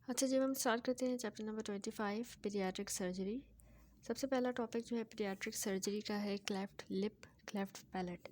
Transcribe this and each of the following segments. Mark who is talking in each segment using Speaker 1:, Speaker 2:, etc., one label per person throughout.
Speaker 1: अच्छा, जब हम स्टार्ट करते हैं चैप्टर नंबर 25 पीडियाट्रिक सर्जरी। सबसे पहला टॉपिक जो है पीडियाट्रिक सर्जरी का है cleft lip, cleft palate.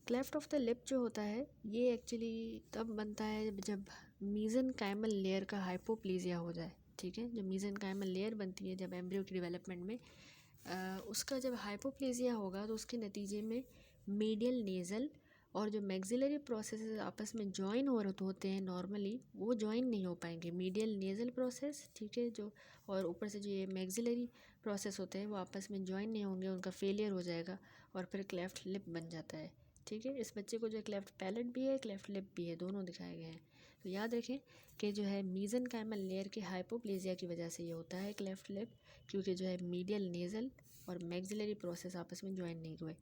Speaker 1: Cleft of the lip जो होता है ये एक्चुअली तब बनता है जब मीज़ेनकाइमल लेयर का हाइपोप्लेजिया हो जाए। ठीक है, जो मीज़ेनकाइमल लेयर बनती है जब एम्ब्रियो की डेवलपमेंट में उसका जब हाइपोप्लेजिया होगा तो उसके नतीजे में मीडियल नेज़ल और जो मैक्सिलरी प्रोसेस आपस में जॉइन होते हैं नॉर्मली, वो जॉइन नहीं हो पाएंगे। मीडियल नेज़ल प्रोसेस, ठीक है, जो और ऊपर से जो ये मैक्सिलरी प्रोसेस होते हैं वो आपस में जॉइन नहीं होंगे, उनका फेलियर हो जाएगा और फिर क्लेफ्ट लिप बन जाता है। ठीक है, इस बच्चे को जो क्लेफ्ट पैलेट भी है, क्लेफ्ट लिप भी है, दोनों दिखाए गए हैं। तो याद रखें कि जो है मीज़ेनकाइमल लेयर के हाइपोप्लेजिया की वजह से ये होता है क्लेफ्ट लिप, क्योंकि जो है मीडियल नेज़ल और मैक्सिलरी प्रोसेस आपस में ज्वाइन नहीं हुए।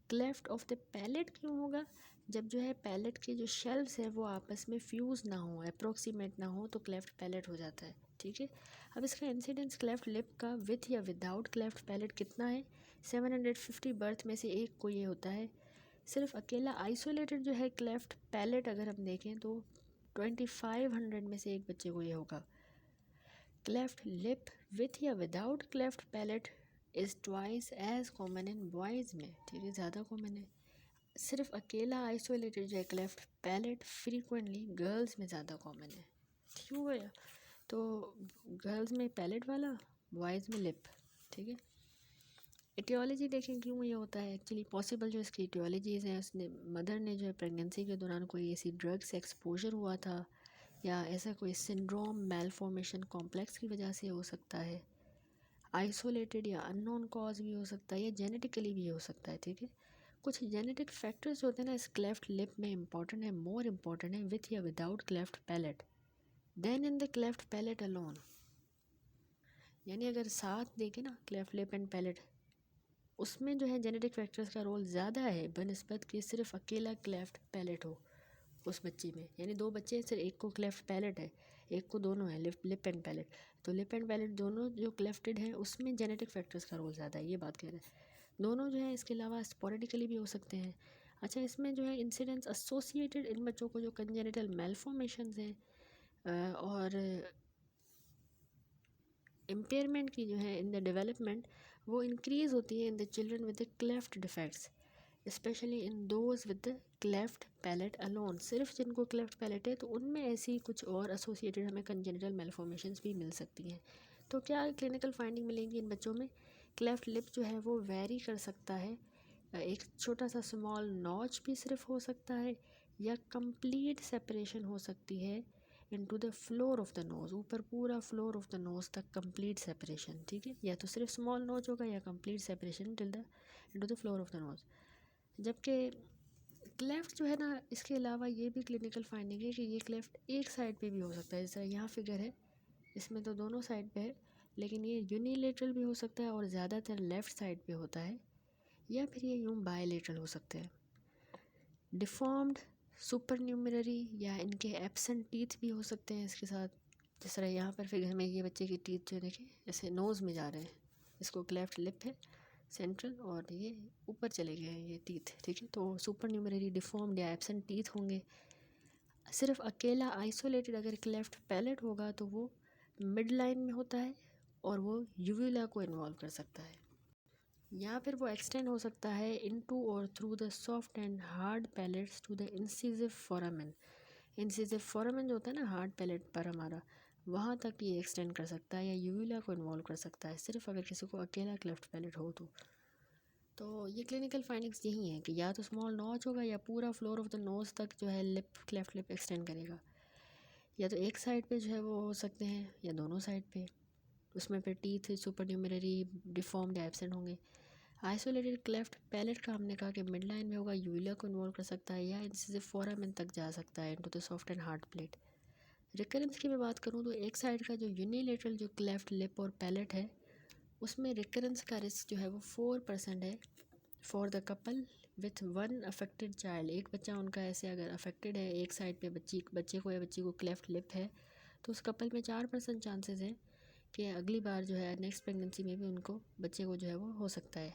Speaker 1: क्लेफ्ट ऑफ द पैलेट क्यों होगा? जब जो है पैलेट के जो शेल्व्स है वो आपस में फ्यूज़ ना हो, अप्रोक्सीमेट ना हो, तो क्लेफ्ट पैलेट हो जाता है। ठीक है, अब इसका इंसिडेंस क्लेफ्ट लिप का विथ या विदाउट क्लेफ्ट पैलेट कितना है? 750 बर्थ में से एक को ये होता है। सिर्फ अकेला आइसोलेटेड जो है क्लेफ्ट पैलेट अगर हम देखें तो 2500 में से एक बच्चे को ये होगा। क्लेफ्ट लिप विथ या without cleft palate is twice as common in boys में। ठीक है, ज़्यादा कॉमन है। सिर्फ अकेला आइसोलेटेड जो है क्लेफ्ट पैलेट फ्रीक्वेंटली गर्ल्स में ज़्यादा कॉमन है। क्यों है? तो गर्ल्स में पैलेट वाला, बॉयज़ में लिप। ठीक है, एटियोलॉजी देखें क्यों ये होता है। एक्चुअली पॉसिबल जो इसकी एटियोलॉजीज़ हैं, उसने मदर ने जो है प्रेगनेंसी के दौरान कोई ऐसी ड्रग से एक्सपोजर हुआ था, या ऐसा कोई सिंड्रोम मैलफॉर्मेशन कॉम्प्लेक्स की वजह से हो सकता है, आइसोलेटेड या अननोन कॉज भी हो सकता है, या जेनेटिकली भी हो सकता है। ठीक है, कुछ जेनेटिक फैक्टर्स होते हैं ना इस क्लेफ्ट लिप में इम्पॉर्टेंट है, मोर इम्पॉर्टेंट है विथ या without cleft palate than in the cleft palate alone. यानी अगर साथ देखें ना क्लेफ्ट लिप एंड पैलेट, उसमें जो है जेनेटिक फैक्टर्स का रोल ज़्यादा है बनस्बत कि सिर्फ अकेला क्लेफ्ट पैलेट हो उस बच्चे में। यानी दो बच्चे हैं, सिर्फ एक को क्लेफ्ट पैलेट है, एक को दोनों है लिप एंड पैलेट। तो लिप एंड पैलेट दोनों जो क्लेफ्टेड हैं उसमें जेनेटिक फैक्टर्स का रोल ज़्यादा है, ये बात कह रहे हैं। दोनों जो है इसके अलावा स्पोरेडिकली भी हो सकते हैं। अच्छा, इसमें जो है इंसिडेंस एसोसिएटेड इन बच्चों को जो कंजेनिटल मेलफॉर्मेशंस हैं और इम्पेयरमेंट की जो है इन द डेवलपमेंट, वो इंक्रीज़ होती है in the children with the cleft defects, specially in those with the cleft palate alone. सिर्फ जिनको क्लेफ्ट पैलेट है तो उनमें ऐसी कुछ और एसोसिएटेड हमें कंजेनिटल मेलफॉर्मेशंस भी मिल सकती हैं। तो क्या क्लिनिकल फाइंडिंग मिलेंगी इन बच्चों में? क्लेफ्ट लिप जो है वो वेरी कर सकता है, एक छोटा सा स्मॉल नॉच भी सिर्फ हो सकता है, या कंप्लीट सेपरेशन हो सकती है into the floor of the nose, ऊपर पूरा फ्लोर ऑफ द नोज़ तक कंप्लीट सेपरेशन। ठीक है, या तो सिर्फ स्मॉल नोच होगा या complete separation till the into the floor of the nose. जबकि क्लेफ्ट जो है ना, इसके अलावा ये भी क्लिनिकल फाइंडिंग है कि ये क्लेफ्ट एक साइड पे भी हो सकता है। जैसा यहाँ फिगर है, इसमें तो दोनों साइड पे है, लेकिन ये यूनिलेटरल भी हो सकता है और ज़्यादातर लेफ़्ट साइड पे होता है, या फिर ये यूँ बायलेटरल हो सकते हैं। डिफॉर्म्ड सुपरन्यूमररी या इनके एब्सेंट टीथ भी हो सकते हैं इसके साथ। जिस तरह यहाँ पर फिगर में ये बच्चे के टीथ जो देखें ऐसे नोज़ में जा रहे हैं, इसको क्लेफ्ट लिप है सेंट्रल और ये ऊपर चले गए हैं ये टीथ। ठीक है, तो सुपरन्यूमररी डिफॉर्म्ड या एब्सेंट टीथ होंगे। सिर्फ अकेला आइसोलेटेड अगर क्लेफ्ट पैलेट होगा तो वो मिड लाइन में होता है और वो यूविला को इन्वॉल्व कर सकता है, या फिर वो एक्सटेंड हो सकता है इनटू और through the soft and hard palates to the incisive foramen. Incisive foramen जो होता है ना हार्ड पैलेट पर हमारा, वहाँ तक ये एक्सटेंड कर सकता है या यूविला को इन्वॉल्व कर सकता है, सिर्फ अगर किसी को अकेला क्लेफ्ट पैलेट हो तो ये क्लिनिकल फाइंडिंग्स यही हैं कि या तो स्मॉल नॉच होगा या पूरा फ्लोर ऑफ द नोज़ तक जो है लिप क्लेफ्ट लिप एक्सटेंड करेगा, या तो एक साइड पे जो है वो हो सकते हैं या दोनों साइड पे। उसमें फिर टीथ सुपरन्यूमररी डिफॉर्म्ड या एब्सेंट होंगे। आइसोलेटेड क्लेफ्ट पैलेट का हमने कहा कि मिड लाइन में होगा, यूविला को इन्वॉल्व कर सकता है या इंसिसिव फोरामेन तक जा सकता है into the soft and hard plate. Recurrence की मैं बात करूँ तो एक साइड का जो यूनिलेटरल जो क्लेफ्ट लिप और पैलेट है उसमें रिकरेंस का रिस्क जो है वो 4% है for the couple with one affected child. एक बच्चा उनका ऐसे अगर अफेक्टेड है, एक साइड पे बच्चे को या बच्ची को क्लेफ्ट लिप है, तो उस कपल में 4% चांसेस हैं कि अगली बार जो है नेक्स्ट प्रेगनेंसी में भी उनको बच्चे को जो है वो हो सकता है।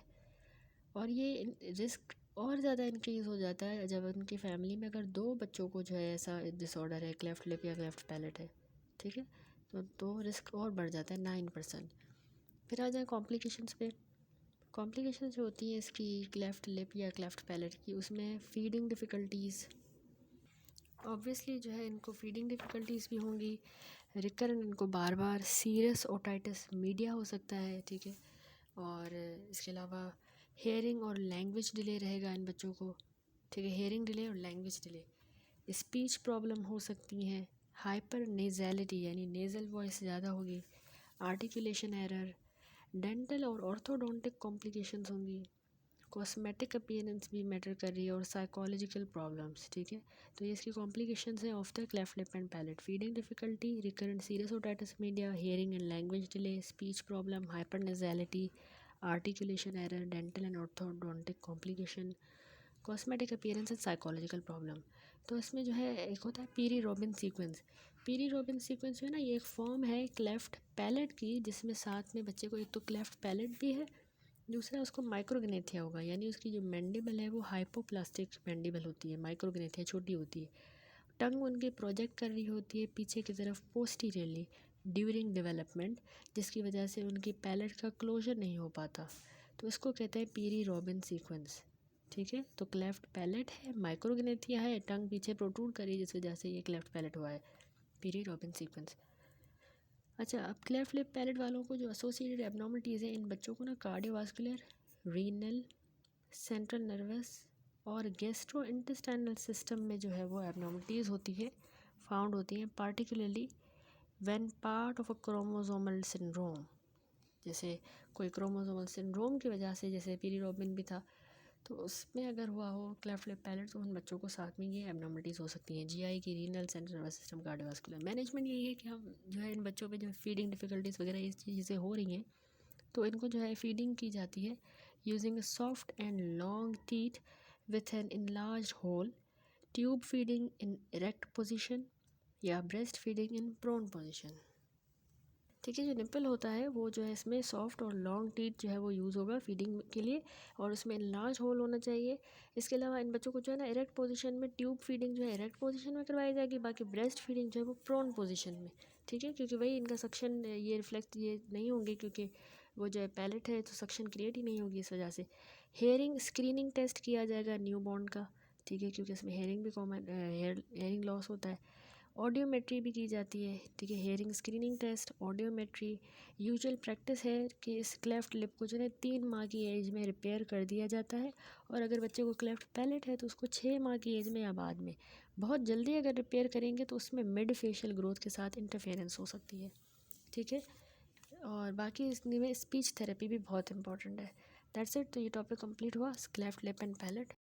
Speaker 1: और ये रिस्क और ज़्यादा इंक्रीज़ हो जाता है जब उनकी फैमिली में अगर दो बच्चों को जो है ऐसा डिसऑर्डर है, क्लेफ्ट लिप या क्लेफ्ट पैलेट है। ठीक है, तो रिस्क और बढ़ जाता है 9%। फिर आ जाए कॉम्प्लिकेशंस पे। कॉम्प्लिकेशंस जो होती हैं इसकी क्लेफ्ट लिप या क्लेफ्ट पैलेट की, उसमें फीडिंग डिफ़िकल्टीज़, ऑब्वियसली जो है इनको फीडिंग डिफ़िकल्टीज़ भी होंगी, रिकरेंट इनको बार बार सीरियस ओटाइटिस मीडिया हो सकता है, ठीक है। और इसके अलावा हेयरिंग और लैंग्वेज डिले रहेगा इन बच्चों को, ठीक है, हेयरिंग डिले और लैंग्वेज डिले। स्पीच प्रॉब्लम हो सकती हैं, हाइपर नेज़ैलिटी यानी नेज़ल वॉइस ज़्यादा होगी, आर्टिकुलेशन एरर, डेंटल और ऑर्थोडोंटिक कॉम्प्लिकेशंस होंगी, कॉस्मेटिक अपीयरेंस भी मैटर कर रही है और साइकोलॉजिकल प्रॉब्लम्स, ठीक है। तो ये इसकी कॉम्प्लिकेशंस हैं of the cleft lip and palate. Feeding difficulty, recurrent serious otitis media, hearing and language delay, speech problem, hypernasality, articulation error, dental and orthodontic complication, cosmetic appearance and psychological problem. तो इसमें जो है एक होता है Pierre Robin sequence. Pierre Robin sequence जो है ना, ये एक फॉर्म है क्लेफ्ट पैलेट की, जिसमें साथ में बच्चे को एक तो क्लेफ्ट पैलेट भी है, दूसरा उसको माइक्रोग्नेथिया होगा, यानी उसकी जो मैंडिबल है वो हाइपोप्लास्टिक मैंडिबल होती है, माइक्रोग्नेथिया छोटी होती है। टंग उनकी प्रोजेक्ट कर रही होती है पीछे की तरफ पोस्टीरियरली ड्यूरिंग डेवलपमेंट, जिसकी वजह से उनकी पैलेट का क्लोजर नहीं हो पाता। तो इसको कहते हैं पीरी रॉबिन सीक्वेंस, ठीक है। तो क्लेफ्ट पैलेट है, माइक्रोग्नेथिया है, टंग पीछे प्रोट्रूड करी जिस वजह से ये क्लेफ्ट पैलेट हुआ है, पीरी रॉबिन सीक्वेंस। अच्छा, अब क्लेफ्ट लिप पैलेट वालों को जो एसोसिएटेड एबनॉर्मलिटीज़ हैं, इन बच्चों को ना कार्डियोवास्कुलर, रीनल, सेंट्रल नर्वस और गैस्ट्रो इंटेस्टाइनल सिस्टम में जो है वो एबनॉर्मलिटीज़ होती है, फाउंड होती हैं, particularly when part of a chromosomal syndrome. जैसे कोई क्रोमोसोमल सिंड्रोम की वजह से, जैसे पीरी रॉबिन भी था, तो उसमें अगर हुआ हो क्लेफ्ट लिप पैलेट, तो उन बच्चों को साथ में ये एबनॉर्मलिटीज़ हो सकती हैं, जीआई की, renal, central nervous system, cardiovascular. Management यही है कि हम जो है इन बच्चों पे जो फीडिंग डिफ़िकल्टीज़ वगैरह ये चीज़ें हो रही हैं, तो इनको जो है फीडिंग की जाती है using soft and long teeth with an enlarge hole, tube feeding in erect position या breast feeding in prone position, ठीक है। जो निप्पल होता है वो जो है इसमें सॉफ्ट और लॉन्ग टीथ जो है वो यूज़ होगा फीडिंग के लिए, और उसमें लार्ज होल होना चाहिए। इसके अलावा इन बच्चों को जो है ना इरेक्ट पोजीशन में, ट्यूब फीडिंग जो है इरेक्ट पोजीशन में करवाई जाएगी, बाकी ब्रेस्ट फीडिंग जो है वो प्रोन पोजीशन में, ठीक है, क्योंकि वही इनका सक्शन ये रिफ्लेक्ट ये नहीं होंगे, क्योंकि वो जो है पैलेट है तो सक्शन क्रिएट ही नहीं होगी इस वजह से। हेयरिंग स्क्रीनिंग टेस्ट किया जाएगा न्यू बॉर्न का, ठीक है, क्योंकि इसमें हेयरिंग भी कॉमन हेयरिंग लॉस होता है। ऑडियोमेट्री भी की जाती है, ठीक है, hearing screening test, audiometry. Usual practice है कि इस क्लेफ्ट लिप को जो है 3 माह की एज में रिपेयर कर दिया जाता है, और अगर बच्चे को क्लेफ्ट पैलेट है तो उसको 6 माह की एज में या बाद में। बहुत जल्दी अगर रिपेयर करेंगे तो उसमें मिड फेशियल ग्रोथ के साथ इंटरफेरेंस हो सकती है, ठीक है। और बाकी इसमें स्पीच थेरेपी भी बहुत इंपॉर्टेंट है। That's it. तो ये टॉपिक कंप्लीट हुआ क्लेफ्ट लिप एंड पैलेट।